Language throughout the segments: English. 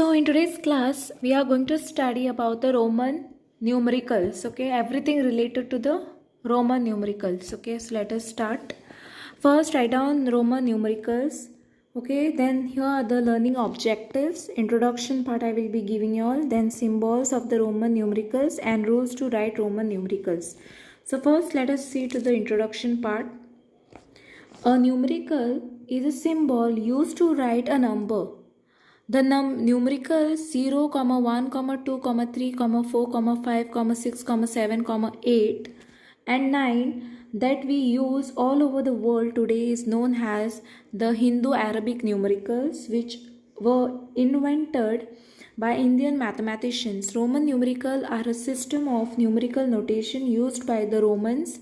So in today's class, we are going to study about the Roman numericals. Okay, everything related to the Roman numericals. Okay, so let us start. First, write down Roman numericals. Okay, then here are the learning objectives. Introduction part I will be giving you all. Then symbols of the Roman numericals and rules to write Roman numericals. So first, let us see to the introduction part. A numerical is a symbol used to write a number. The numericals 0, 1, 2, 3, 4, 5, 6, 7, 8 and 9 that we use all over the world today is known as the Hindu-Arabic numericals, which were invented by Indian mathematicians. Roman numericals are a system of numerical notation used by the Romans.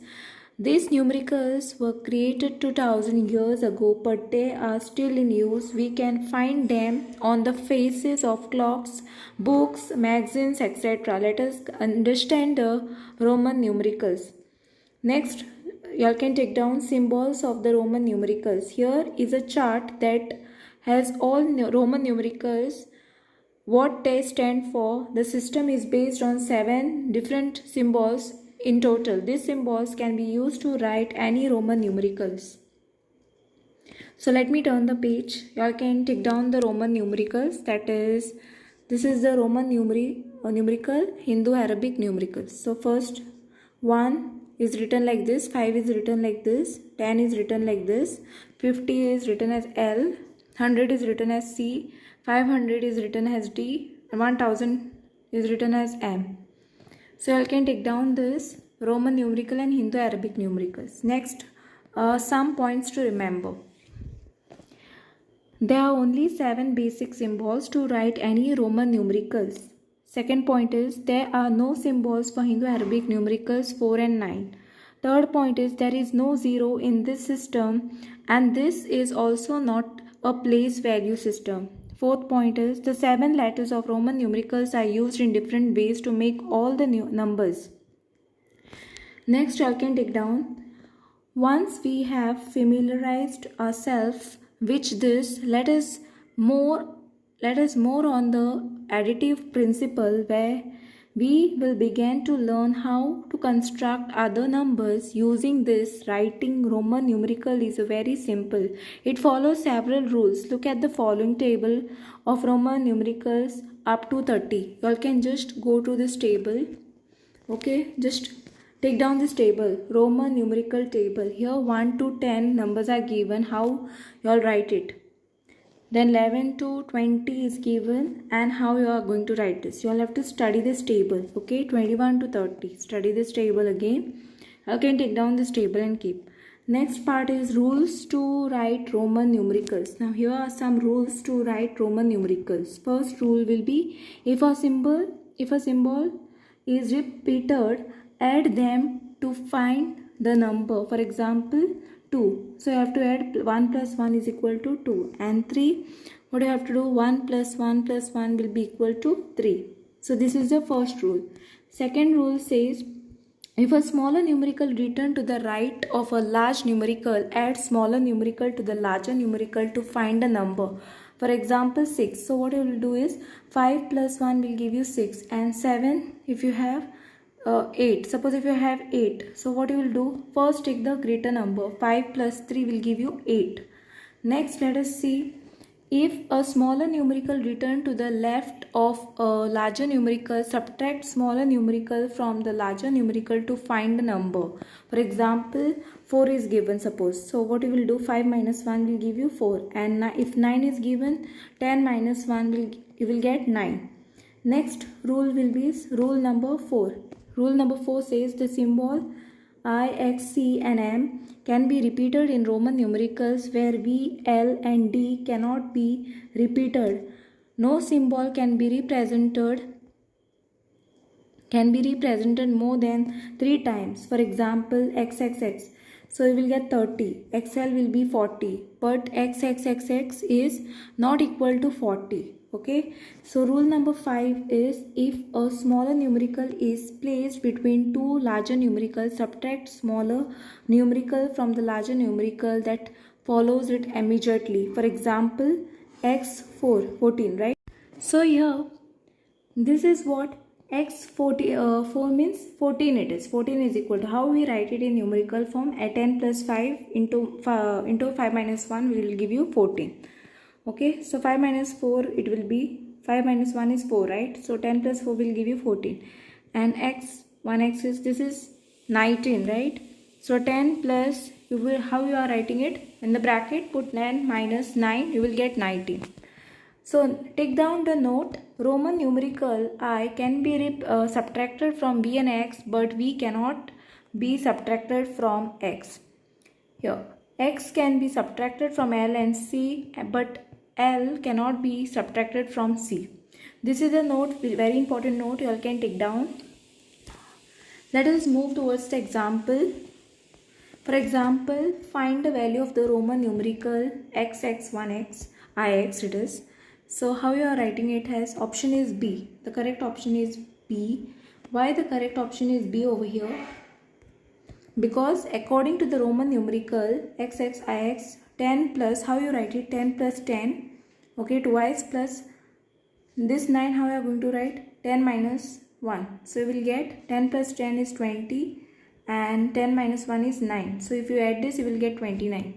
These numericals were created 2000 years ago, but they are still in use. We can find them on the faces of clocks, books, magazines, etc. Let us understand the Roman numericals. Next, you can take down symbols of the Roman numericals. Here is a chart that has all Roman numericals, what they stand for. The system is based on 7 different symbols in total. These symbols can be used to write any Roman numericals. So let me turn the page. You can take down the Roman numericals. That is, this is the Roman numerical, Hindu-Arabic numericals. So first, 1 is written like this, 5 is written like this, 10 is written like this, 50 is written as L, 100 is written as C, 500 is written as D, and 1000 is written as M. So you can take down this Roman numerical and Hindu-Arabic numericals. Next, some points to remember. There are only 7 basic symbols to write any Roman numericals. Second point is there are no symbols for Hindu-Arabic numericals 4 and 9. Third point is there is no 0 in this system, and this is also not a place value system. Fourth point is the 7 letters of Roman numericals are used in different ways to make all the numbers. Next, I can take down. Once we have familiarized ourselves with this, let us more on the additive principle, where we will begin to learn how to construct other numbers using this. Writing Roman numerical is very simple. It follows several rules. Look at the following table of Roman numericals up to 30. You all can just go to this table. Okay, just take down this table, Roman numerical table. Here 1 to 10 numbers are given, how you all write it. Then 11 to 20 is given, and how you are going to write this. You all have to study this table. Okay, 21 to 30. Study this table again. You can take down this table and keep. Next part is rules to write Roman numericals. Now here are some rules to write Roman numericals. First rule will be, if a symbol is repeated, add them to find the number. For example, 2. So you have to add 1 plus 1 is equal to 2. And 3, what you have to do? 1 plus 1 plus 1 will be equal to 3. So this is the first rule. Second rule says, if a smaller numerical written to the right of a large numerical, add smaller numerical to the larger numerical to find a number. For example, 6. So what you will do is 5 plus 1 will give you 6, and 7 if you have 8. Suppose if you have 8, so what you will do? First take the greater number. 5 plus 3 will give you 8. Next, let us see, if a smaller numerical written to the left of a larger numerical, subtract smaller numerical from the larger numerical to find the number. For example, 4 is given, suppose. So what you will do? 5 minus 1 will give you 4, and if 9 is given, 10 minus 1 you will get 9. Next rule will be rule number 4. Rule number 4 says the symbol I, X, C and M can be repeated in Roman numericals where V, L and D cannot be repeated. No symbol can be represented more than 3 times. For example, XXX. So you will get 30. XL will be 40. But XXXX is not equal to 40. Okay, so rule number 5 is, if a smaller numerical is placed between 2 larger numericals, subtract smaller numerical from the larger numerical that follows it immediately. For example, x 14, right? So here, this is what x 4 means 14 it is. 14 is equal to, how we write it in numerical form, at 10 plus 5 into 5 minus 1 will give you 14. Okay, so 5 minus 4 it will be, 5 minus 1 is 4, right? So 10 plus 4 will give you 14. And x, 1x is, this is 19, right? So 10 plus, you will, how you are writing it? In the bracket, put 10 minus 9, you will get 19. So take down the note, Roman numeral I can be subtracted from b and x, but v cannot be subtracted from x. Here, x can be subtracted from L and C, but L cannot be subtracted from C. This is a note, very important note, you all can take down. Let us move towards the example. For example, find the value of the Roman numeral xx1x, ix it is. So how you are writing it as, option is B. The correct option is B. Why the correct option is B over here? Because according to the Roman numeral xxix, 10 plus, how you write it? 10 plus 10. Okay, twice plus this 9, how you are going to write? 10 minus 1. So you will get 10 plus 10 is 20 and 10 minus 1 is 9. So if you add this, you will get 29.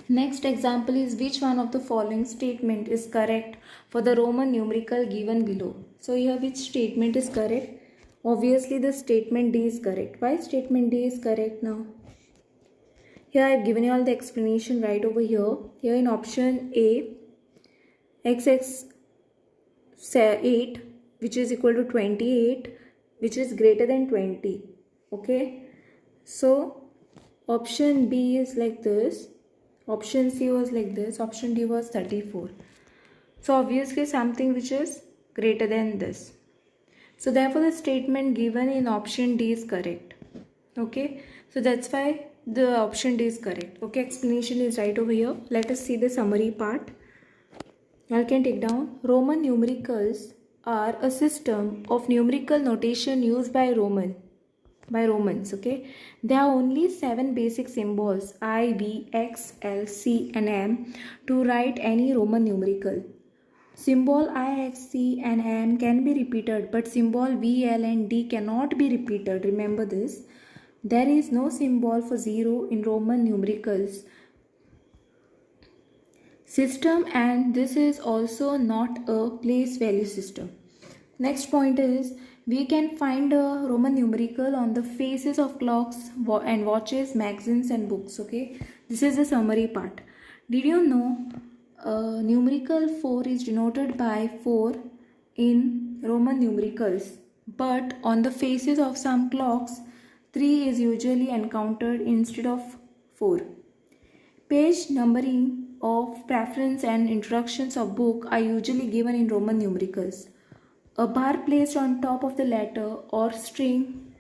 Next example is, which one of the following statement is correct for the Roman numeral given below. So here, which statement is correct? Obviously the statement D is correct. Why statement D is correct now? Here I have given you all the explanation right over here. Here in option A, xx8 which is equal to 28 which is greater than 20. Okay, so option B is like this, option C was like this, option D was 34. So obviously something which is greater than this. So therefore the statement given in option D is correct. Okay, so that's why the option D is correct. Okay, explanation is right over here. Let us see the summary part. I can take down, Roman numericals are a system of numerical notation used by Romans. Okay, there are only 7 basic symbols I, V, X, L, C and M to write any Roman numeral. Symbol I, X, C and M can be repeated, but symbol V, L and D cannot be repeated. Remember this. There is no symbol for 0 in Roman numericals system, and this is also not a place value system. Next point is, we can find a Roman numeral on the faces of clocks and watches, magazines and books. Okay, this is the summary part. Did you know numerical 4 is denoted by 4 in Roman numericals, but on the faces of some clocks 3 is usually encountered instead of 4. Page numbering of preference and introductions of book are usually given in Roman numericals. A bar placed on top of the letter or string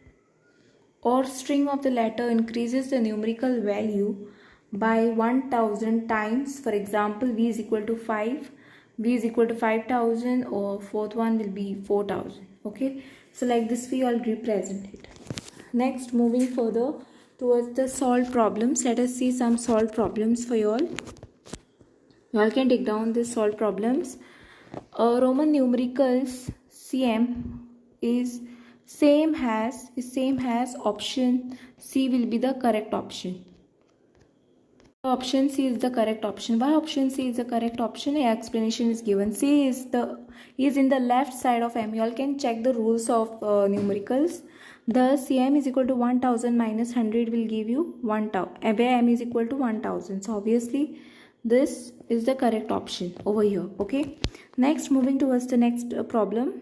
of the letter increases the numerical value by 1000 times. For example, V is equal to 5, V is equal to 5000, or fourth one will be 4000. Okay, so like this we all represent it. Next, moving further towards the solved problems, let us see some solved problems for you all. You all can take down these solved problems. Roman numericals CM is same as option C will be the correct option. Option C is the correct option. Why option C is the correct option? A explanation is given. C is in the left side of M. You all can check the rules of numericals. The CM is equal to 1000 minus 100 will give you 1 tau, where M is equal to 1000. So obviously this is the correct option over here. Okay, next, moving towards the next problem.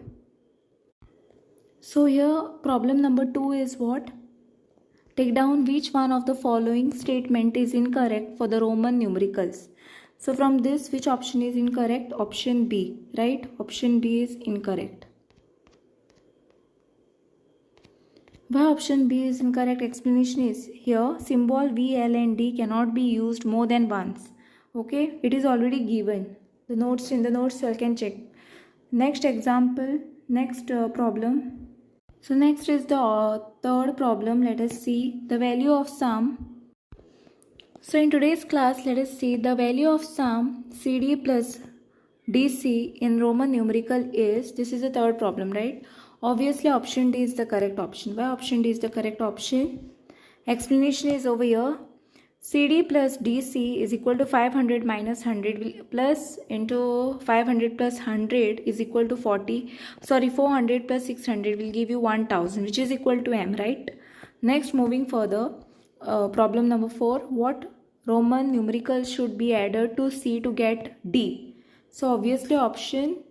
So here problem number 2 is what? Take down which one of the following statement is incorrect for the Roman numericals. So from this, which option is incorrect? Option B, right? Option B is incorrect. Why option B is incorrect? Explanation is here, symbol V, L and D cannot be used more than once. Okay, it is already given. In the notes you can check. Next example, next problem. So next is the third problem. Let us see the value of sum. So in today's class, let us see the value of sum CD plus DC in Roman numerical is, this is the third problem, right? Obviously option D is the correct option. Why option D is the correct option? Explanation is over here. CD plus DC is equal to 500 minus 100 plus into 500 plus 100 is equal to 400 plus 600 will give you 1000, which is equal to M, right? Next, moving further, problem number 4, what Roman numeral should be added to C to get D? So obviously option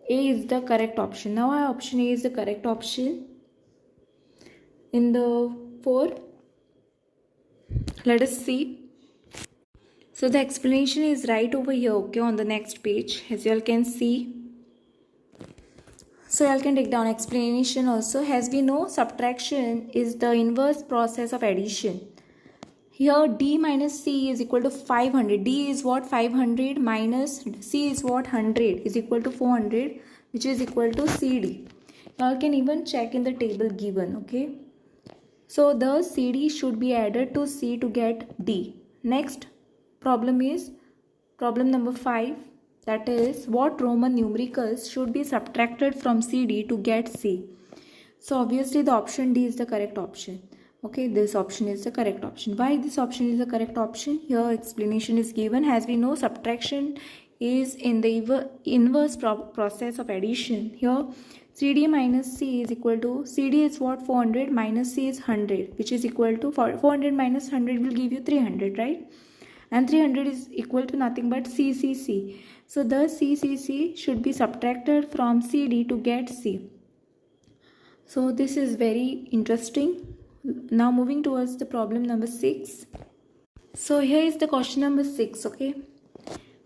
A is the correct option. Now option A is the correct option. In the 4, let us see. So the explanation is right over here, okay, on the next page, as you all can see. So you all can take down explanation also. As we know, subtraction is the inverse process of addition. Here D minus C is equal to 500. D is what? 500 minus C is what? 100 is equal to 400, which is equal to CD. You all can even check in the table given, okay. So the CD should be added to C to get D. Next problem is problem number 5. That is, what Roman numericals should be subtracted from CD to get C? So obviously the option D is the correct option. Okay, this option is the correct option. Why this option is the correct option? Here explanation is given. As we know, subtraction is in the inverse process of addition. Here CD minus C is equal to, CD is what? 400 minus C is 100, which is equal to 400 minus 100 will give you 300, right? And 300 is equal to nothing but CCC. So the CCC should be subtracted from CD to get C. So this is very interesting. Now moving towards the problem number 6. So here is the question number 6, okay.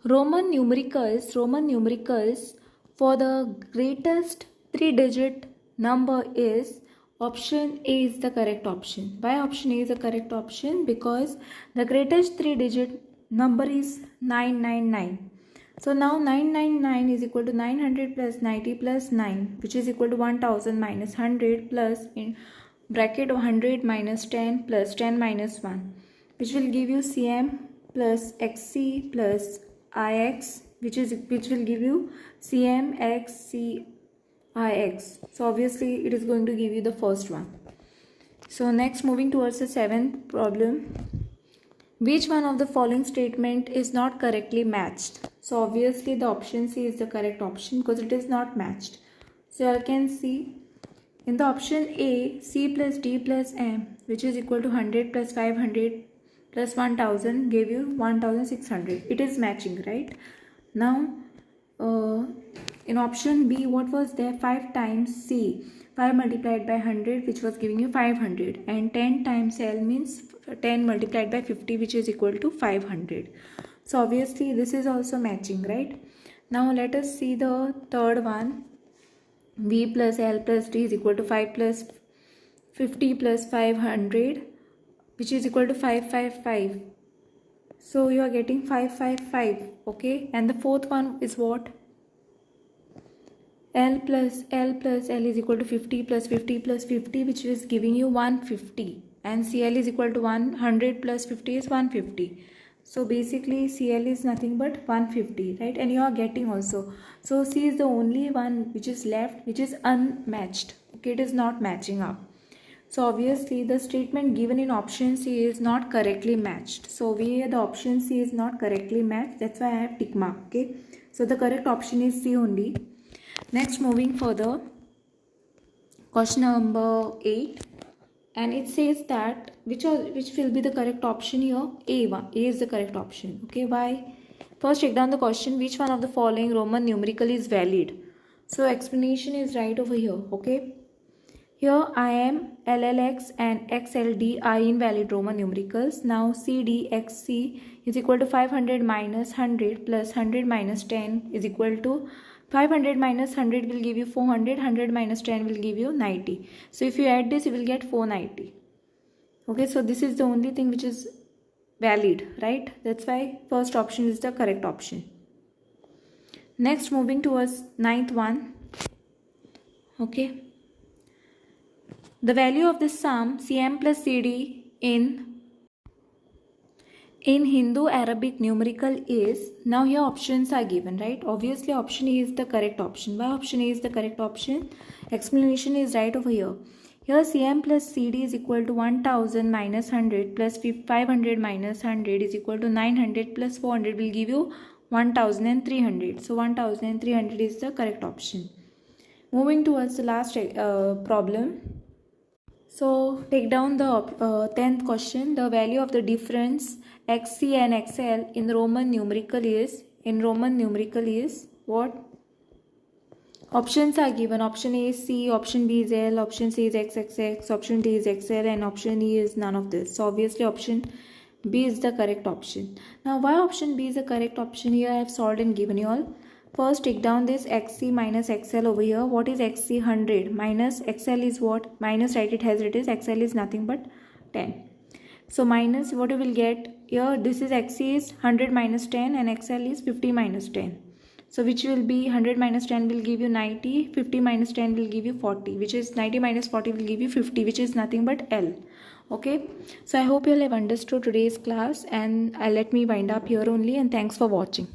Roman numericals for the greatest 3-digit number is, option A is the correct option. Why option A is the correct option? Because the greatest 3-digit number is 999. So now 999 is equal to 900 plus 90 plus 9, which is equal to 1000 minus 100 plus in bracket 100 minus 10 plus 10 minus 1, which will give you CM plus XC plus IX, which will give you CM X C IX. So obviously it is going to give you the first one. So next, moving towards the 7th problem. Which one of the following statement is not correctly matched? So obviously the option C is the correct option because it is not matched. So you can see in the option A, C plus D plus M, which is equal to 100 plus 500 plus 1000 gave you 1600. It is matching, right? Now in option B, what was there? 5 times C, 5 multiplied by 100, which was giving you 500, and 10 times L means 10 multiplied by 50, which is equal to 500. So obviously this is also matching, right? Now let us see the third one. V plus L plus D is equal to 5 plus 50 plus 500, which is equal to 555. So you are getting 555, okay. And the fourth one is what? L plus L is equal to 50 plus 50 plus 50, which is giving you 150. And CL is equal to 100 plus 50 is 150. So basically CL is nothing but 150, right? And you are getting also. So C is the only one which is left, which is unmatched. Okay, it is not matching up. So obviously the statement given in option C is not correctly matched. So the option C is not correctly matched. That's why I have tick mark. Okay. So the correct option is C only. Next, moving further, question number 8. And it says that which will be the correct option here? A1. A is the correct option. Okay, why? First, check down the question. Which one of the following Roman numeral is valid? So explanation is right over here. Okay. Here IM, LLX and XLD are invalid Roman numericals. Now CDXC is equal to 500 minus 100 plus 100 minus 10 is equal to 500 minus 100 will give you 400, 100 minus 10 will give you 90. So if you add this, you will get 490. Okay, so this is the only thing which is valid, right? That's why first option is the correct option. Next, moving towards 9th one. Okay. The value of the sum CM plus CD in in Hindu Arabic numerical is, now here options are given, right? Obviously option A is the correct option. Why option A is the correct option? Explanation is right over here. Here CM plus CD is equal to 1000 minus 100 plus 500 minus 100 is equal to 900 plus 400 will give you 1300. So 1300 is the correct option. Moving towards the last problem. So take down the 10th question. The value of the difference XC and XL in Roman numerical is what? Options are given. Option A is C, option B is L, option C is XXX, option D is XL, and option E is none of this. So obviously option B is the correct option. Now why option B is the correct option? Here I have solved and given you all. First take down this XC minus XL over here. What is XC? 100 minus XL is what? Minus, write it as it is. XL is nothing but 10. So minus, what you will get here, this is XC is 100 minus 10 and XL is 50 minus 10. So which will be 100 minus 10 will give you 90, 50 minus 10 will give you 40, which is 90 minus 40 will give you 50, which is nothing but L. Okay, so I hope you all have understood today's class, and let me wind up here only, and thanks for watching.